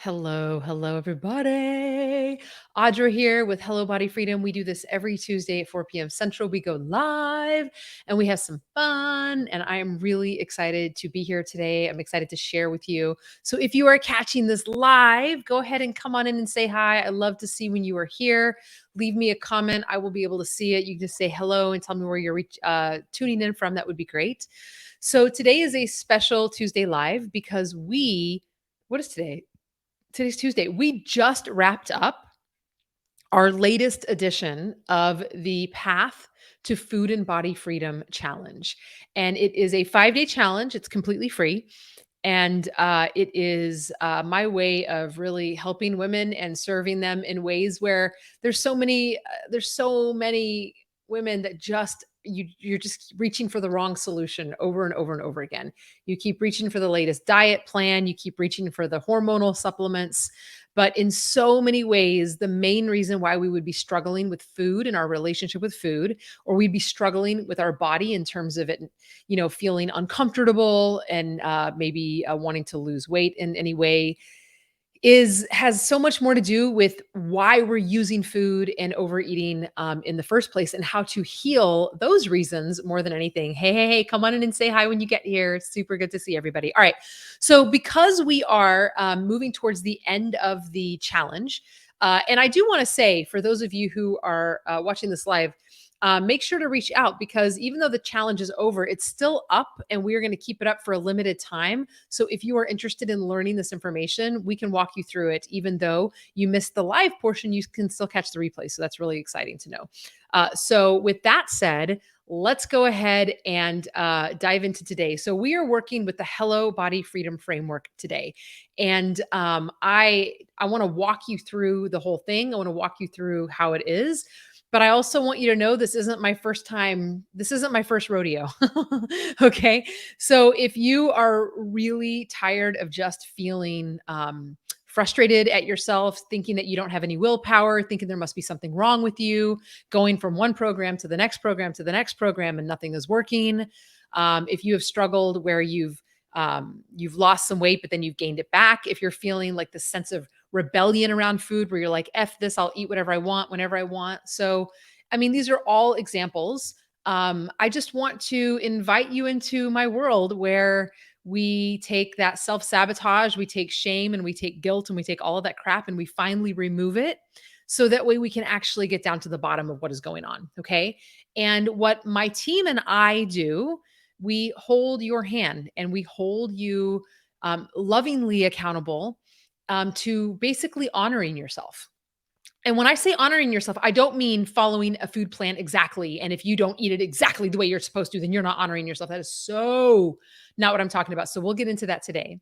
Hello, everybody. Audra here with Hello Body Freedom. We do this every Tuesday at 4 p.m. Central. We go live and we have some fun. And I am really excited to be here today. I'm excited to share with you. So, if you are catching this live, go ahead and come on in and say hi. I love to see when you are here. Leave me a comment. I will be able to see it. You can just say hello and tell me where you're tuning in from. That would be great. So, today is a special Tuesday live because what is today? Today's Tuesday. We just wrapped up our latest edition of the Path to Food and Body Freedom Challenge. And it is a 5-day challenge, it's completely free. And it is my way of really helping women and serving them in ways where there's so many women that you're just reaching for the wrong solution over and over and over again. You keep reaching for the latest diet plan, you keep reaching for the hormonal supplements, but in so many ways, the main reason why we would be struggling with food and our relationship with food, or we'd be struggling with our body in terms of it, feeling uncomfortable and maybe wanting to lose weight in any way, has so much more to do with why we're using food and overeating in the first place, and how to heal those reasons more than anything. Hey, come on in and say hi when you get here. Super good to see everybody. All right. So, because we are moving towards the end of the challenge, and I do want to say for those of you who are watching this live, make sure to reach out, because even though the challenge is over, it's still up and we are going to keep it up for a limited time. So if you are interested in learning this information, we can walk you through it. Even though you missed the live portion, you can still catch the replay. So that's really exciting to know. So with that said, let's go ahead and dive into today. So we are working with the Hello Body Freedom Framework today. And I want to walk you through the whole thing. I want to walk you through how it is. But I also want you to know this isn't my first time. This isn't my first rodeo. Okay. So if you are really tired of just feeling frustrated at yourself, thinking that you don't have any willpower, thinking there must be something wrong with you, going from one program to the next program to the next program and nothing is working. If you have struggled where you've lost some weight, but then you've gained it back. If you're feeling like this sense of rebellion around food where you're like, F this, I'll eat whatever I want, whenever I want. So, I mean, these are all examples. I just want to invite you into my world where we take that self sabotage, we take shame, and we take guilt, and we take all of that crap and we finally remove it. So that way we can actually get down to the bottom of what is going on. Okay. And what my team and I do, we hold your hand and we hold you lovingly accountable to basically honoring yourself. And when I say honoring yourself, I don't mean following a food plan exactly. And if you don't eat it exactly the way you're supposed to, then you're not honoring yourself. That is so not what I'm talking about. So we'll get into that today.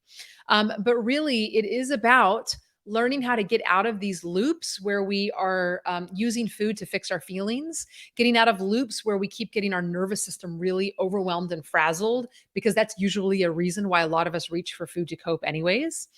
But really, it is about learning how to get out of these loops where we are using food to fix our feelings, getting out of loops where we keep getting our nervous system really overwhelmed and frazzled, because that's usually a reason why a lot of us reach for food to cope, anyways,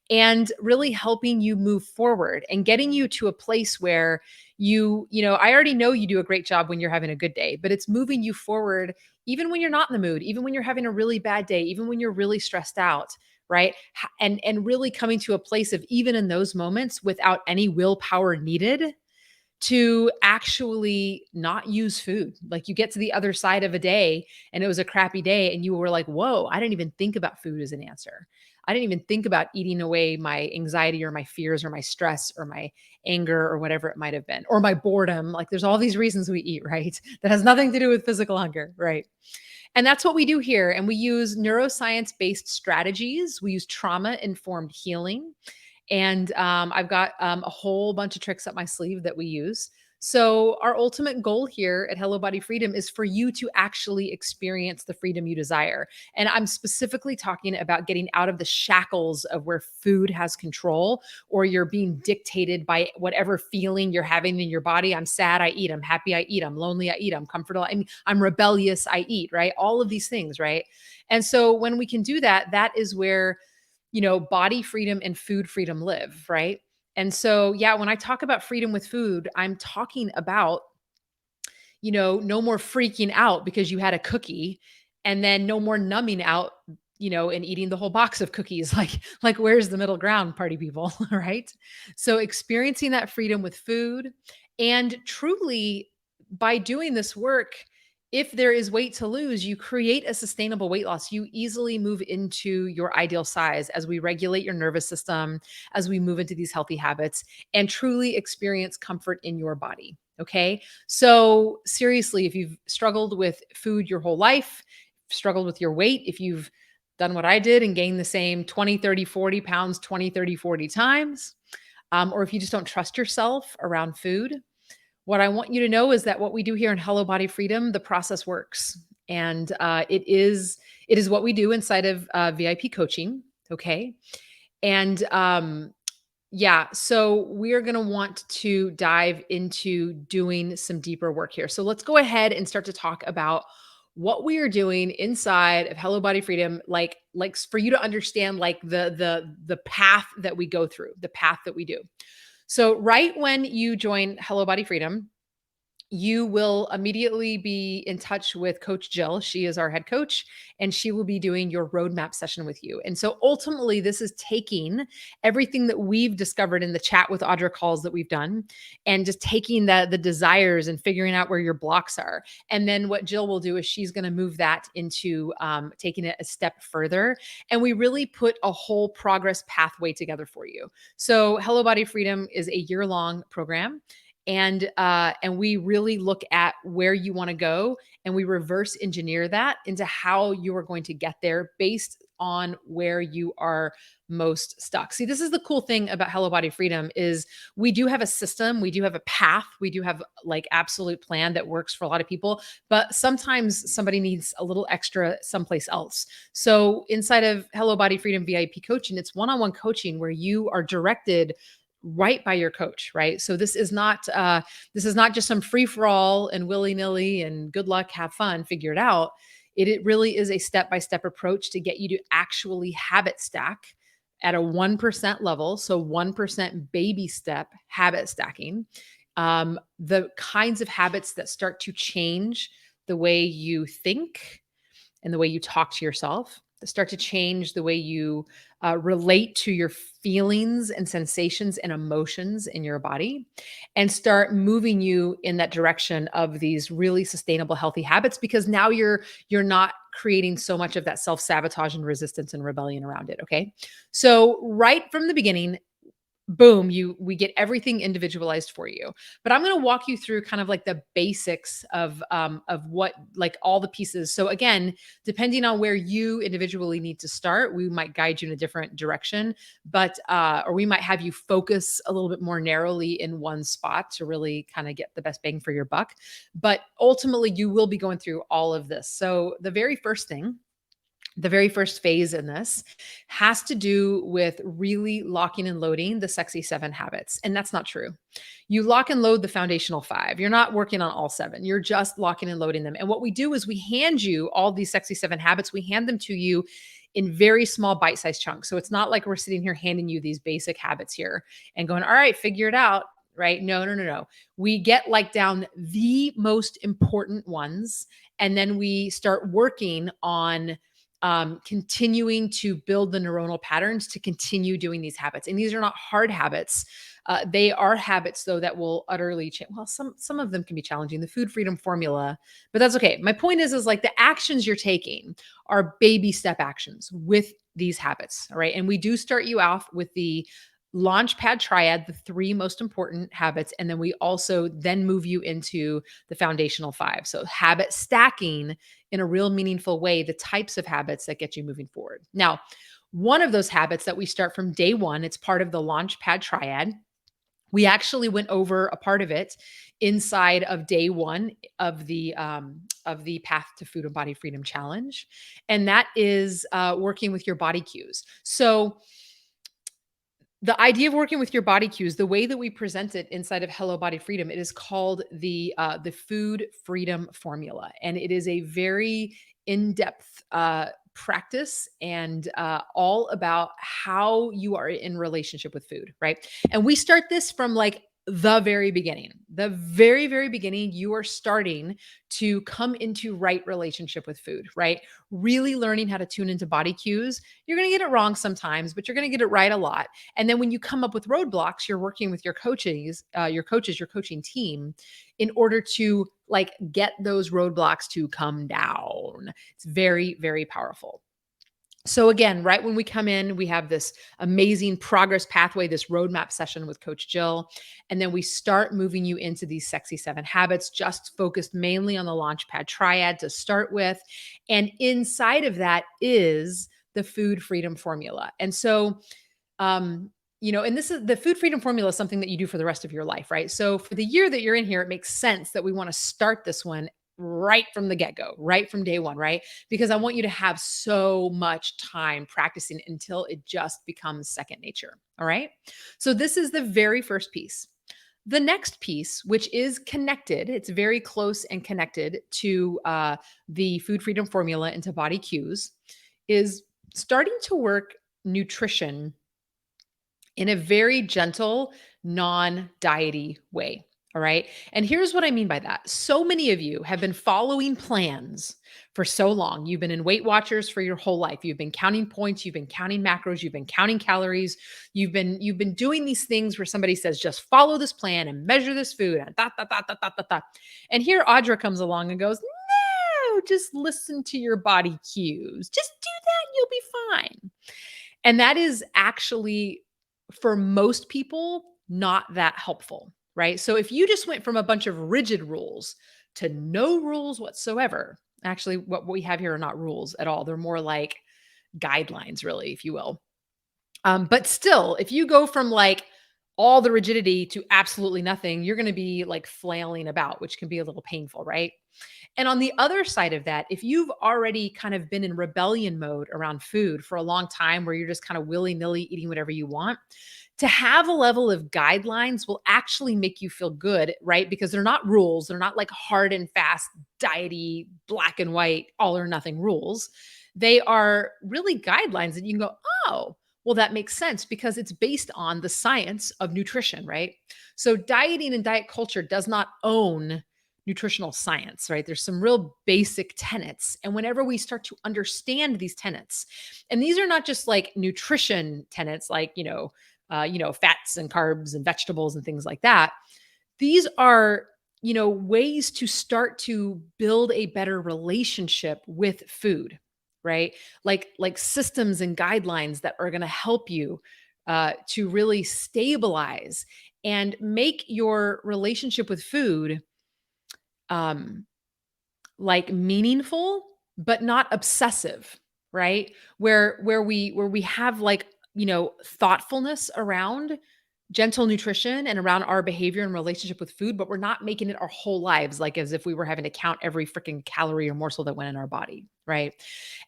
and really helping you move forward and getting you to a place where I already know you do a great job when you're having a good day, but it's moving you forward even when you're not in the mood, even when you're having a really bad day, even when you're really stressed out, right? And really coming to a place of, even in those moments, without any willpower needed, to actually not use food. Like, you get to the other side of a day and it was a crappy day and you were like, whoa, I didn't even think about food as an answer. I didn't even think about eating away my anxiety or my fears or my stress or my anger or whatever it might have been, or my boredom. Like, there's all these reasons we eat, right? That has nothing to do with physical hunger, right? And that's what we do here. And we use neuroscience based strategies. We use trauma informed healing. And I've got a whole bunch of tricks up my sleeve that we use. So, our ultimate goal here at Hello Body Freedom is for you to actually experience the freedom you desire. And I'm specifically talking about getting out of the shackles of where food has control, or you're being dictated by whatever feeling you're having in your body. I'm sad, I eat. I'm happy, I eat. I'm lonely, I eat. I'm comfortable, I'm rebellious, I eat, right? All of these things, right? And so, when we can do that, that is where body freedom and food freedom live, right? And so, yeah, when I talk about freedom with food, I'm talking about, no more freaking out because you had a cookie, and then no more numbing out, and eating the whole box of cookies. Like where's the middle ground, party people, right? So experiencing that freedom with food, and truly by doing this work, if there is weight to lose, you create a sustainable weight loss. You easily move into your ideal size as we regulate your nervous system, as we move into these healthy habits and truly experience comfort in your body. Okay. So, seriously, if you've struggled with food your whole life, struggled with your weight, if you've done what I did and gained the same 20, 30, 40 pounds 20, 30, 40 times, or if you just don't trust yourself around food, what I want you to know is that what we do here in Hello Body Freedom, the process works, and it is what we do inside of VIP coaching. Okay, and yeah, so we're going to want to dive into doing some deeper work here. So let's go ahead and start to talk about what we are doing inside of Hello Body Freedom, like for you to understand like the path that we go through, the path that we do. So right when you join Hello Body Freedom, you will immediately be in touch with Coach Jill. She is our head coach, and she will be doing your roadmap session with you. And so ultimately, this is taking everything that we've discovered in the chat with Audra calls that we've done and just taking the desires and figuring out where your blocks are. And then what Jill will do is she's going to move that into taking it a step further. And we really put a whole progress pathway together for you. So Hello Body Freedom is a year-long program, and we really look at where you want to go, and we reverse engineer that into how you are going to get there based on where you are most stuck. See, this is the cool thing about Hello Body Freedom is we do have a system, we do have a path, we do have like absolute plan that works for a lot of people, but sometimes somebody needs a little extra someplace else. So inside of Hello Body Freedom VIP coaching, it's one-on-one coaching where you are directed right by your coach, right? So this is not just some free for all and willy nilly and good luck, have fun, figure it out. It really is a step by step approach to get you to actually habit stack at a 1% level. So 1% baby step habit stacking. The kinds of habits that start to change the way you think and the way you talk to yourself, that start to change the way you relate to your feelings and sensations and emotions in your body, and start moving you in that direction of these really sustainable, healthy habits. Because now you're not creating so much of that self-sabotage and resistance and rebellion around it. Okay. So right from the beginning, boom, we get everything individualized for you. But I'm going to walk you through kind of like the basics of what, like, all the pieces. So again, depending on where you individually need to start, we might guide you in a different direction, but or we might have you focus a little bit more narrowly in one spot to really kind of get the best bang for your buck. But ultimately, you will be going through all of this. So the very first phase in this has to do with really locking and loading the sexy 7 habits. And that's not true. You lock and load the foundational 5. You're not working on all 7. You're just locking and loading them. And what we do is we hand you all these sexy 7 habits. We hand them to you in very small bite-sized chunks. So it's not like we're sitting here handing you these basic habits here and going, all right, figure it out. Right? No, no, no, no. We get like down the most important ones, and then we start working on continuing to build the neuronal patterns to continue doing these habits. And these are not hard habits. They are habits, though, that will utterly change. Well, some of them can be challenging. The food freedom formula, but that's okay. My point is like the actions you're taking are baby step actions with these habits. All right. And we do start you off with the launch pad triad, the 3 most important habits. And then we also then move you into the foundational 5. So habit stacking in a real meaningful way, the types of habits that get you moving forward. Now, one of those habits that we start from day 1, it's part of the launch pad triad. We actually went over a part of it inside of day 1 of the Path to Food and Body Freedom Challenge, and that is working with your body cues. So the idea of working with your body cues, the way that we present it inside of Hello Body Freedom, it is called the Food Freedom Formula, and it is a very in-depth practice and all about how you are in relationship with food, right? And we start this from like the very beginning. The very, very beginning, you are starting to come into right relationship with food, right? Really learning how to tune into body cues. You're going to get it wrong sometimes, but you're going to get it right a lot. And then when you come up with roadblocks, you're working with your coaching team in order to like get those roadblocks to come down. It's very, very powerful. So again, right when we come in, we have this amazing progress pathway, this roadmap session with Coach Jill. And then we start moving you into these sexy 7 habits, just focused mainly on the Launchpad triad to start with. And inside of that is the food freedom formula. And so and this is the food freedom formula is something that you do for the rest of your life, right? So for the year that you're in here, it makes sense that we want to start this one right from the get go, right from day one, right? Because I want you to have so much time practicing until it just becomes second nature. All right. So this is the very first piece. The next piece, which is connected, it's very close and connected to the food freedom formula into body cues, is starting to work nutrition in a very gentle, non-diety way. All right. And here's what I mean by that. So many of you have been following plans for so long. You've been in Weight Watchers for your whole life. You've been counting points, you've been counting macros, you've been counting calories. You've been doing these things where somebody says, just follow this plan and measure this food and da, da, da, da, da, da, da. And here Audra comes along and goes, no, just listen to your body cues. Just do that and you'll be fine. And that is actually, for most people, not that helpful, right? So if you just went from a bunch of rigid rules to no rules whatsoever, actually, what we have here are not rules at all. They're more like guidelines, really, if you will. But still, if you go from like all the rigidity to absolutely nothing, you're going to be like flailing about, which can be a little painful, right? And on the other side of that, if you've already kind of been in rebellion mode around food for a long time, where you're just kind of willy nilly eating whatever you want, to have a level of guidelines will actually make you feel good, right? Because they're not rules. They're not like hard and fast, diety, black and white, all or nothing rules. They are really guidelines that you can go, oh, well, that makes sense because it's based on the science of nutrition, right? So dieting and diet culture does not own nutritional science, right? There's some real basic tenets. And whenever we start to understand these tenets, and these are not just like nutrition tenets, like, fats and carbs and vegetables and things like that. These are, ways to start to build a better relationship with food, right? Like systems and guidelines that are going to help you to really stabilize and make your relationship with food um, like meaningful, but not obsessive, right? Where we have like, thoughtfulness around gentle nutrition and around our behavior and relationship with food, but we're not making it our whole lives, like as if we were having to count every freaking calorie or morsel that went in our body, right?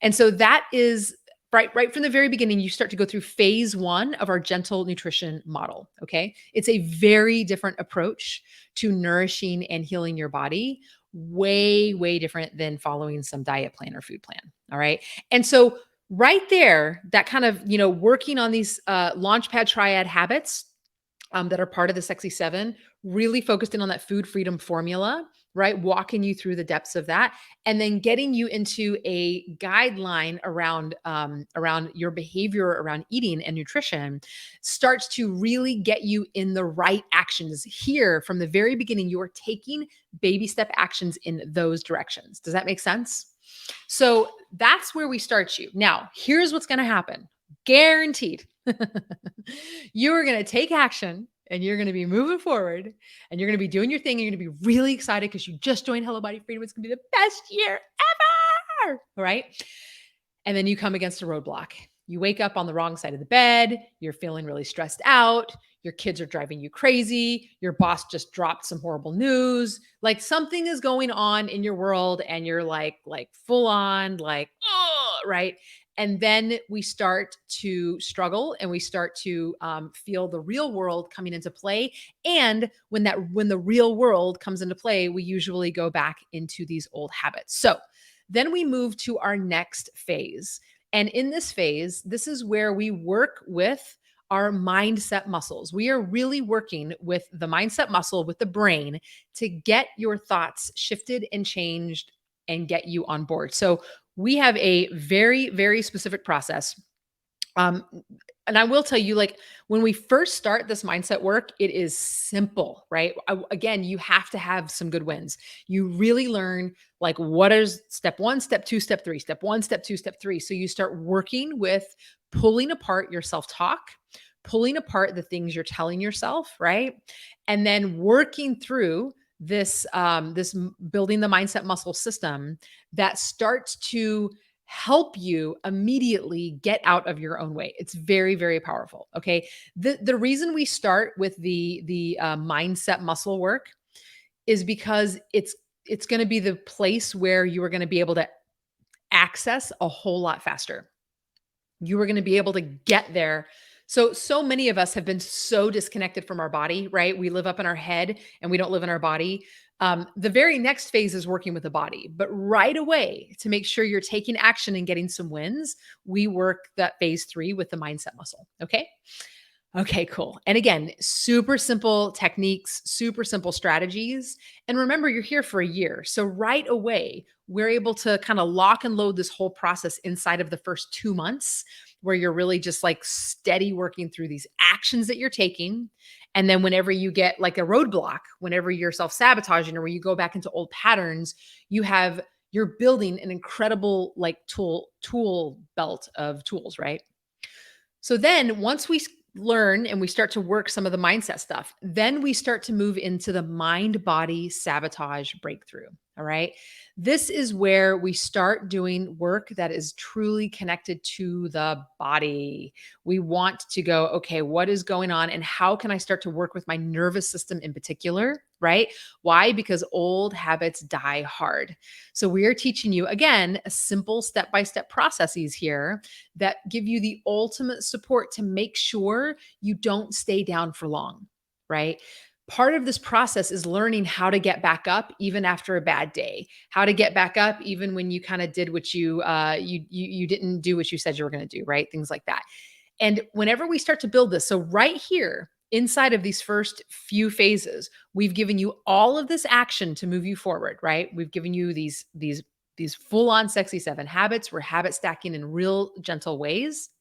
And so that is right from the very beginning, you start to go through phase one of our gentle nutrition model. Okay. It's a very different approach to nourishing and healing your body, way, way different than following some diet plan or food plan. All right. And so right there, that kind of, working on these launchpad triad habits that are part of the Sexy Seven, really focused in on that food freedom formula, right? Walking you through the depths of that, and then getting you into a guideline around your behavior around eating and nutrition, starts to really get you in the right actions. Here, from the very beginning, you are taking baby step actions in those directions. Does that make sense? So that's where we start you. Now, here's what's going to happen. Guaranteed. You're going to take action and you're going to be moving forward and you're going to be doing your thing. And you're going to be really excited because you just joined Hello Body Freedom. It's going to be the best year ever. All right. And then you come against a roadblock. You wake up on the wrong side of the bed. You're feeling really stressed out. Your kids are driving you crazy. Your boss just dropped some horrible news. Like something is going on in your world and you're like full on, like, oh, right? And then we start to struggle and we start to feel the real world coming into play. And when the real world comes into play, we usually go back into these old habits. So then we move to our next phase. And in this phase, this is where we work with our mindset muscles. We are really working with the mindset muscle, with the brain, to get your thoughts shifted and changed and get you on board. So we have a very, very specific process. Um, and I will tell you, like, when we first start this mindset work, it is simple, right? Again, you have to have some good wins. You really learn, like, what is step one, step two, step three, step one, step two, step three. So you start working with pulling apart your self talk, pulling apart the things you're telling yourself, right? And then working through building the mindset muscle system that starts to help you immediately get out of your own way. It's very, very powerful. Okay. The reason we start with the mindset muscle work is because it's going to be the place where you are going to be able to access a whole lot faster. You are going to be able to get there. So many of us have been so disconnected from our body, right? We live up in our head and we don't live in our body. The very next phase is working with the body, but right away, to make sure you're taking action and getting some wins, we work that phase 3 with the mindset muscle. Okay. Okay, cool. And again, super simple techniques, super simple strategies. And remember, you're here for a year. So right away, we're able to kind of lock and load this whole process inside of the first 2 months, where you're really just like steady working through these actions that you're taking. And then whenever you get like a roadblock, whenever you're self-sabotaging or when you go back into old patterns, you're building an incredible like tool belt of tools, right? So then once we learn and we start to work some of the mindset stuff, then we start to move into the mind body sabotage breakthrough. All right. This is where we start doing work that is truly connected to the body. We want to go, okay, what is going on and how can I start to work with my nervous system in particular? Right. Why? Because old habits die hard. So we are teaching you again a simple step-by-step processes here that give you the ultimate support to make sure you don't stay down for long, right? Part of this process is learning how to get back up even after a bad day, how to get back up even when you kind of did what you didn't do what you said you were going to do, right? Things like that. And whenever we start to build this, so right here inside of these first few phases, we've given you all of this action to move you forward, right? We've given you these full on sexy 7 habits. We're habit stacking in real gentle ways.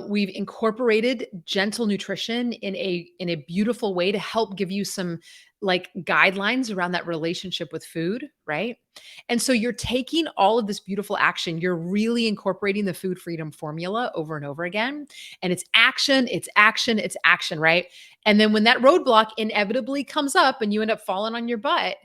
We've incorporated gentle nutrition in a beautiful way to help give you some like guidelines around that relationship with food, right? And so you're taking all of this beautiful action, you're really incorporating the food freedom formula over and over again. And it's action, it's action, it's action, right? And then when that roadblock inevitably comes up and you end up falling on your butt,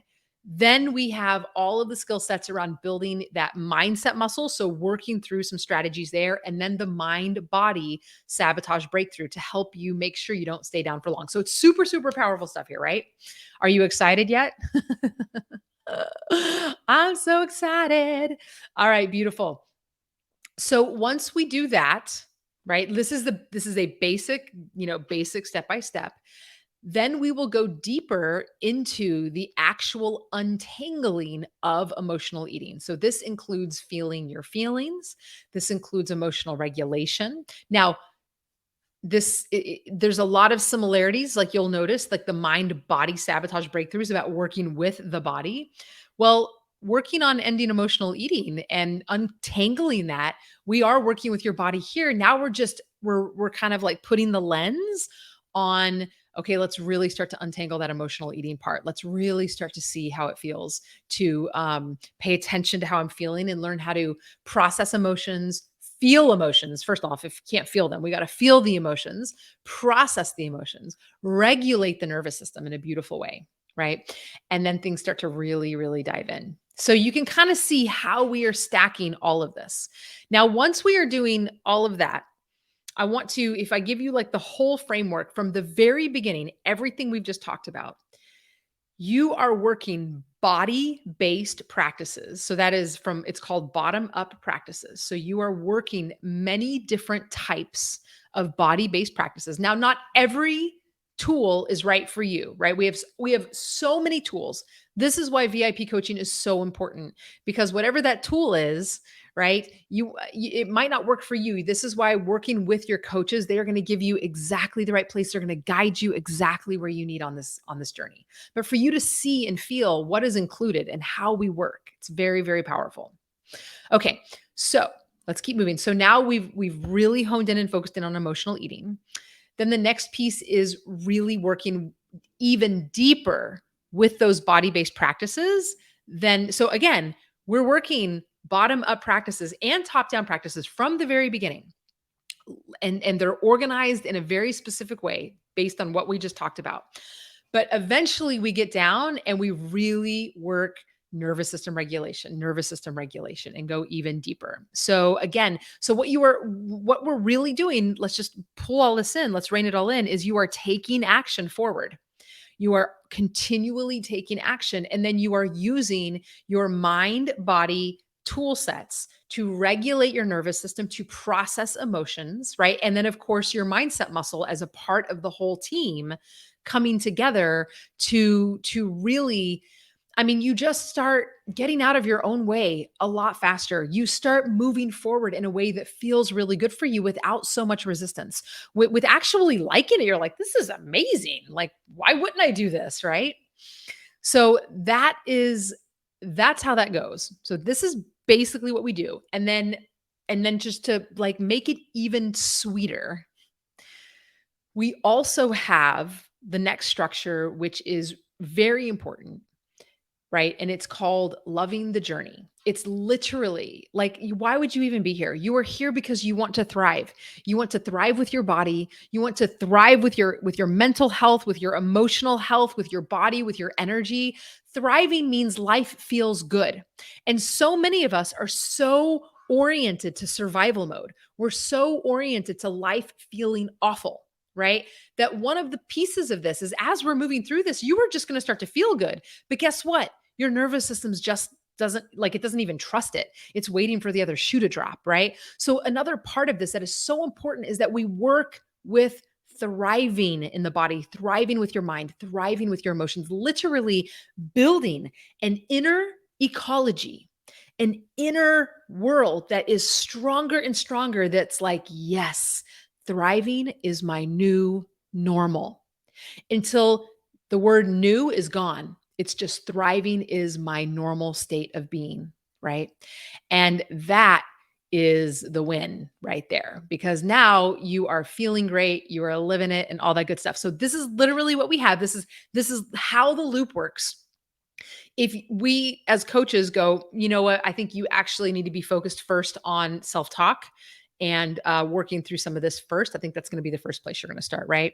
then we have all of the skill sets around building that mindset muscle. So, working through some strategies there, and then the mind body sabotage breakthrough to help you make sure you don't stay down for long. So, it's super, super powerful stuff here, right? Are you excited yet? I'm so excited. All right, beautiful. So, once we do that, right? This is a basic, basic step by step. Then we will go deeper into the actual untangling of emotional eating. So, this includes feeling your feelings, this includes emotional regulation. Now, there's a lot of similarities, like you'll notice, like the mind body sabotage breakthroughs about working with the body. Well, working on ending emotional eating and untangling that, we are working with your body here. Now we're kind of like putting the lens on, okay, let's really start to untangle that emotional eating part. Let's really start to see how it feels to pay attention to how I'm feeling and learn how to process emotions, feel emotions. First off, if you can't feel them, we got to feel the emotions, process the emotions, regulate the nervous system in a beautiful way, right? And then things start to really, really dive in. So you can kind of see how we are stacking all of this. Now, once we are doing all of that, I want to, if I give you like the whole framework from the very beginning, everything we've just talked about, you are working body based practices. So that is it's called bottom up practices. So you are working many different types of body based practices. Now, not every tool is right for you, right? We have so many tools. This is why VIP coaching is so important, because whatever that tool is, right? It might not work for you. This is why working with your coaches, they are going to give you exactly the right place. They're going to guide you exactly where you need on this journey. But for you to see and feel what is included and how we work, it's very, very powerful. Okay, so let's keep moving. So now we've really honed in and focused in on emotional eating. Then the next piece is really working even deeper with those body-based practices. Then, so again, we're working bottom-up practices and top-down practices from the very beginning. And they're organized in a very specific way based on what we just talked about. But eventually we get down and we really work nervous system regulation, and go even deeper. So again, what we're really doing, let's just pull all this in, let's rein it all in, is you are taking action forward. You are continually taking action, and then you are using your mind body tool sets to regulate your nervous system, to process emotions, right? And then, of course, your mindset muscle as a part of the whole team coming together to really, I mean, you just start getting out of your own way a lot faster. You start moving forward in a way that feels really good for you without so much resistance. With actually liking it, you're like, this is amazing. Like, why wouldn't I do this? Right. So that's how that goes. So this is basically what we do. And then just to like make it even sweeter, we also have the next structure, which is very important, right? And it's called loving the journey. It's literally like, why would you even be here? You are here because you want to thrive. You want to thrive with your body. You want to thrive with your mental health, with your emotional health, with your body, with your energy. Thriving means life feels good. And so many of us are so oriented to survival mode. We're so oriented to life feeling awful, right? That one of the pieces of this is, as we're moving through this, you are just going to start to feel good. But guess what? Your nervous system's just it doesn't even trust it. It's waiting for the other shoe to drop, right? So another part of this that is so important is that we work with thriving in the body, thriving with your mind, thriving with your emotions, literally building an inner ecology, an inner world that is stronger and stronger. That's like, yes, thriving is my new normal. Until the word new is gone, it's just thriving is my normal state of being, right? And that is the win right there, because now you are feeling great, you are living it and all that good stuff. So this is literally what we have. This is how the loop works. If we as coaches go, you know what, I think you actually need to be focused first on self-talk and working through some of this first. I think that's going to be the first place you're going to start, right?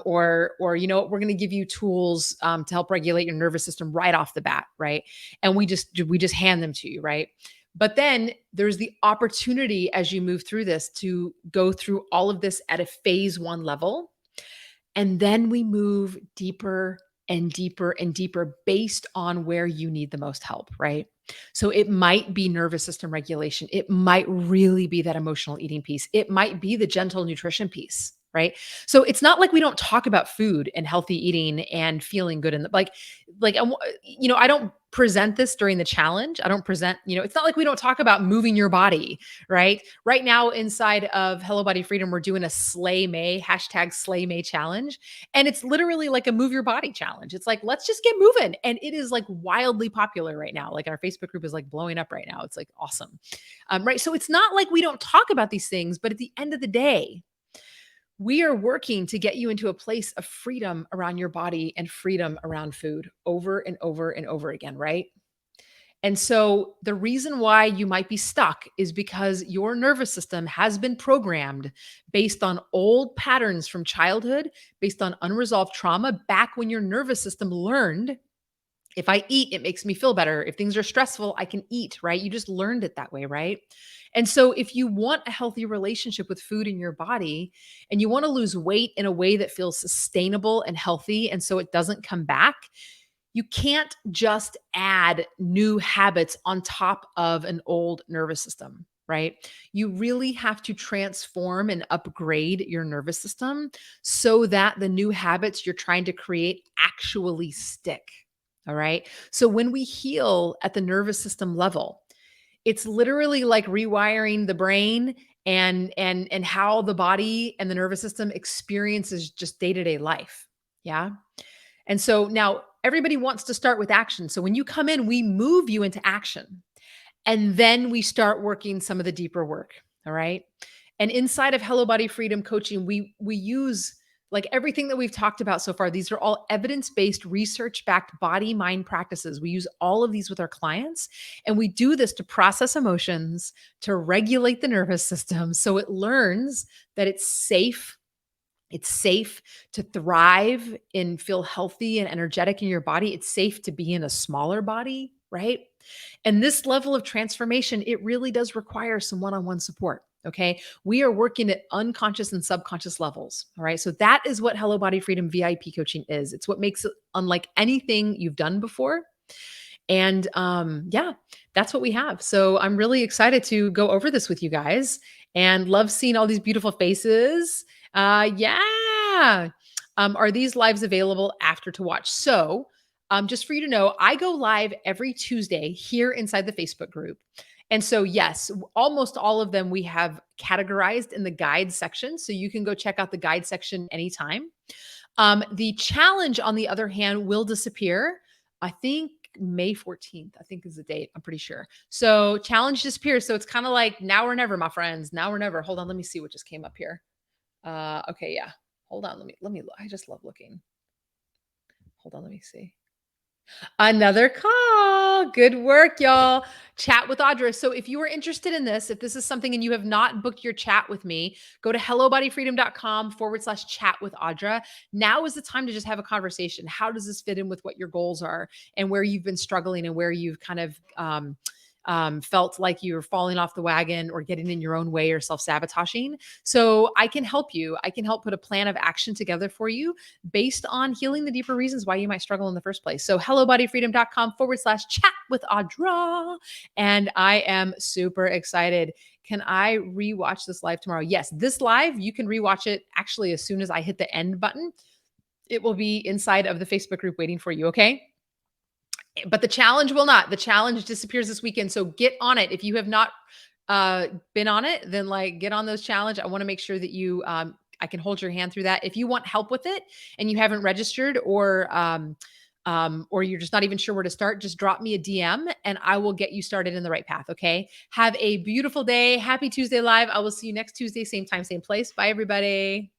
Or you know what, we're going to give you tools to help regulate your nervous system right off the bat, right? And we just hand them to you, right? But then there's the opportunity as you move through this to go through all of this at a phase one level. And then we move deeper and deeper and deeper based on where you need the most help, right? So it might be nervous system regulation. It might really be that emotional eating piece. It might be the gentle nutrition piece, right? So it's not like we don't talk about food and healthy eating and feeling good in the I don't present this during the challenge. I don't present, it's not like we don't talk about moving your body, right? Right now inside of Hello Body Freedom, we're doing a Slay May, #SlayMay challenge. And it's literally like a move your body challenge. It's like, let's just get moving. And it is like wildly popular right now. Like our Facebook group is like blowing up right now. It's like awesome. Right. So it's not like we don't talk about these things, but at the end of the day, we are working to get you into a place of freedom around your body and freedom around food over and over and over again, right? And so the reason why you might be stuck is because your nervous system has been programmed based on old patterns from childhood, based on unresolved trauma back when your nervous system learned, if I eat, it makes me feel better. If things are stressful, I can eat, right? You just learned it that way, right? And so if you want a healthy relationship with food in your body and you want to lose weight in a way that feels sustainable and healthy, and so it doesn't come back, you can't just add new habits on top of an old nervous system, right? You really have to transform and upgrade your nervous system so that the new habits you're trying to create actually stick. All right. So when we heal at the nervous system level, it's literally like rewiring the brain and how the body and the nervous system experiences just day-to-day life. Yeah. And so now everybody wants to start with action. So when you come in, we move you into action. And then we start working some of the deeper work. All right. And inside of Hello Body Freedom Coaching, we use like everything that we've talked about so far. These are all evidence-based, research-backed body mind practices. We use all of these with our clients. And we do this to process emotions, to regulate the nervous system so it learns that it's safe to thrive and feel healthy and energetic in your body. It's safe to be in a smaller body, right? And this level of transformation, it really does require some one-on-one support. Okay. We are working at unconscious and subconscious levels. All right. So that is what Hello Body Freedom VIP coaching is. It's what makes it unlike anything you've done before. And yeah, that's what we have. So I'm really excited to go over this with you guys and love seeing all these beautiful faces. Yeah. Are these lives available after to watch? So, just for you to know, I go live every Tuesday here inside the Facebook group. And so, yes, almost all of them we have categorized in the guide section. So you can go check out the guide section anytime. The challenge, on the other hand, will disappear. I think May 14th, I think is the date. I'm pretty sure. So challenge disappears. So it's kind of like now or never, my friends. Now or never. Hold on. Let me see what just came up here. Okay. Yeah. Hold on. Let me, I just love looking. Hold on. Let me see. Another call. Good work, y'all. Chat with Audra. So if you are interested in this, if this is something and you have not booked your chat with me, go to hellobodyfreedom.com/chat with Audra. Now is the time to just have a conversation. How does this fit in with what your goals are and where you've been struggling and where you've kind of felt like you're falling off the wagon or getting in your own way or self-sabotaging. So I can help you. I can help put a plan of action together for you based on healing the deeper reasons why you might struggle in the first place. So hellobodyfreedom.com/chat with Audra. And I am super excited. Can I rewatch this live tomorrow? Yes, this live, you can rewatch it actually as soon as I hit the end button. It will be inside of the Facebook group waiting for you. Okay. But the challenge will not. The challenge disappears this weekend. So get on it. If you have not been on it, then like get on those challenge. I want to make sure that you I can hold your hand through that. If you want help with it and you haven't registered or you're just not even sure where to start, just drop me a DM and I will get you started in the right path. Okay. Have a beautiful day. Happy Tuesday Live. I will see you next Tuesday, same time, same place. Bye, everybody.